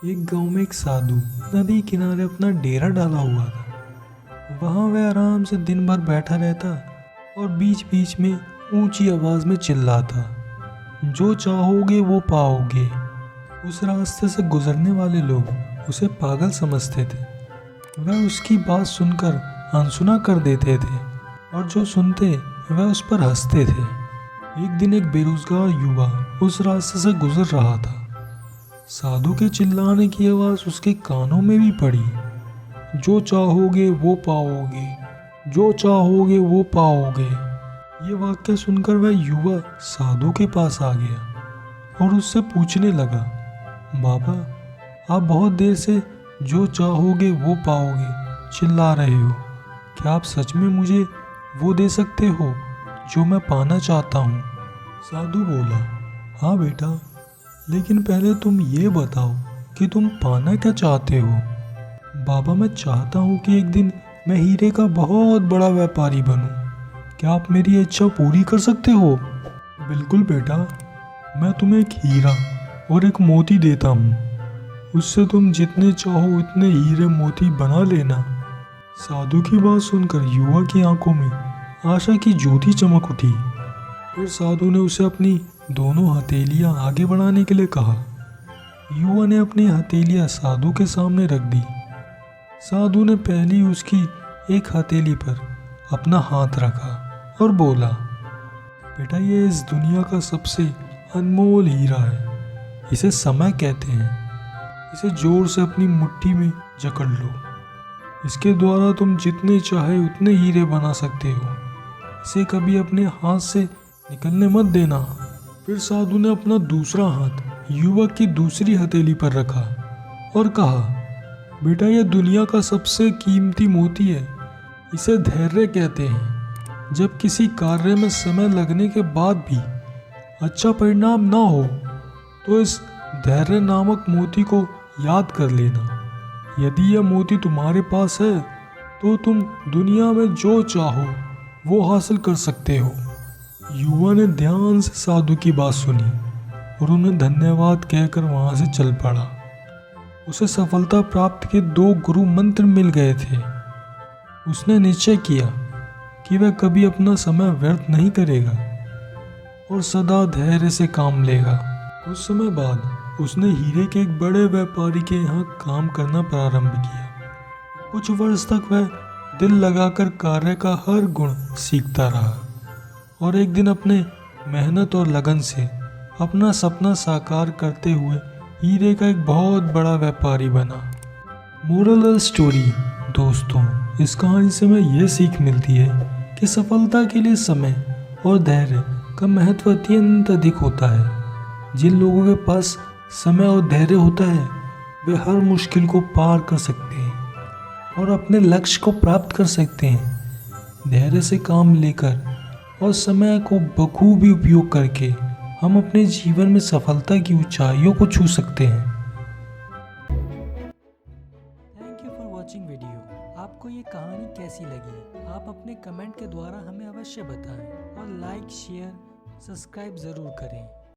एक गांव में एक साधु नदी किनारे अपना डेरा डाला हुआ था। वहां वह आराम से दिन भर बैठा रहता और बीच बीच में ऊंची आवाज में चिल्लाता, जो चाहोगे वो पाओगे। उस रास्ते से गुजरने वाले लोग उसे पागल समझते थे। वह उसकी बात सुनकर अनसुना कर देते थे और जो सुनते वह उस पर हंसते थे। एक दिन एक बेरोजगार युवा उस रास्ते से गुजर रहा था। साधु के चिल्लाने की आवाज उसके कानों में भी पड़ी, जो चाहोगे वो पाओगे, जो चाहोगे वो पाओगे। ये वाक्य सुनकर वह युवा साधु के पास आ गया और उससे पूछने लगा, बाबा, आप बहुत देर से जो चाहोगे वो पाओगे चिल्ला रहे हो। क्या आप सच में मुझे वो दे सकते हो जो मैं पाना चाहता हूँ? साधु बोला, हाँ बेटा, लेकिन पहले तुम ये बताओ कि तुम पाना क्या चाहते हो? बाबा, मैं चाहता हूँ कि एक दिन मैं हीरे का बहुत बड़ा व्यापारी बनूँ। क्या आप मेरी इच्छा पूरी कर सकते हो? बिल्कुल बेटा, मैं तुम्हें एक हीरा और एक मोती देता हूँ। उससे तुम जितने चाहो उतने हीरे मोती बना लेना। साधु की बात सुनकर युवा की आंखों में आशा की ज्योति चमक उठी। फिर साधु ने उसे अपनी दोनों हथेलियां आगे बढ़ाने के लिए कहा। युवा ने अपनी हथेलियां साधु के सामने रख दी। साधु ने पहली उसकी एक हथेली पर अपना हाथ रखा और बोला, बेटा, ये इस दुनिया का सबसे अनमोल हीरा है। इसे समय कहते हैं। इसे जोर से अपनी मुट्ठी में जकड़ लो। इसके द्वारा तुम जितने चाहे उतने हीरे बना सकते हो। इसे कभी अपने हाथ से निकलने मत देना। फिर साधु ने अपना दूसरा हाथ युवक की दूसरी हथेली पर रखा और कहा, बेटा, यह दुनिया का सबसे कीमती मोती है। इसे धैर्य कहते हैं। जब किसी कार्य में समय लगने के बाद भी अच्छा परिणाम ना हो तो इस धैर्य नामक मोती को याद कर लेना। यदि यह मोती तुम्हारे पास है तो तुम दुनिया में जो चाहो वो हासिल कर सकते हो। युवा ने ध्यान से साधु की बात सुनी और उन्हें धन्यवाद कहकर वहां से चल पड़ा। उसे सफलता प्राप्त के 2 गुरु मंत्र मिल गए थे। उसने निश्चय किया कि वह कभी अपना समय व्यर्थ नहीं करेगा और सदा धैर्य से काम लेगा। कुछ समय बाद उसने हीरे के एक बड़े व्यापारी के यहाँ काम करना प्रारंभ किया। कुछ वर्ष तक वह दिल लगाकर कार्य का हर गुण सीखता रहा और एक दिन अपने मेहनत और लगन से अपना सपना साकार करते हुए हीरे का एक बहुत बड़ा व्यापारी बना। मोरल स्टोरी दोस्तों, इस कहानी से हमें यह सीख मिलती है कि सफलता के लिए समय और धैर्य का महत्व अत्यंत अधिक होता है। जिन लोगों के पास समय और धैर्य होता है वे हर मुश्किल को पार कर सकते हैं और अपने लक्ष्य को प्राप्त कर सकते हैं। धैर्य से काम लेकर और समय को बखूबी उपयोग करके हम अपने जीवन में सफलता की ऊंचाइयों को छू सकते हैं। Thank you for watching video. आपको ये कहानी कैसी लगी? आप अपने कमेंट के द्वारा हमें अवश्य बताएं और लाइक, शेयर, सब्सक्राइब ज़रूर करें।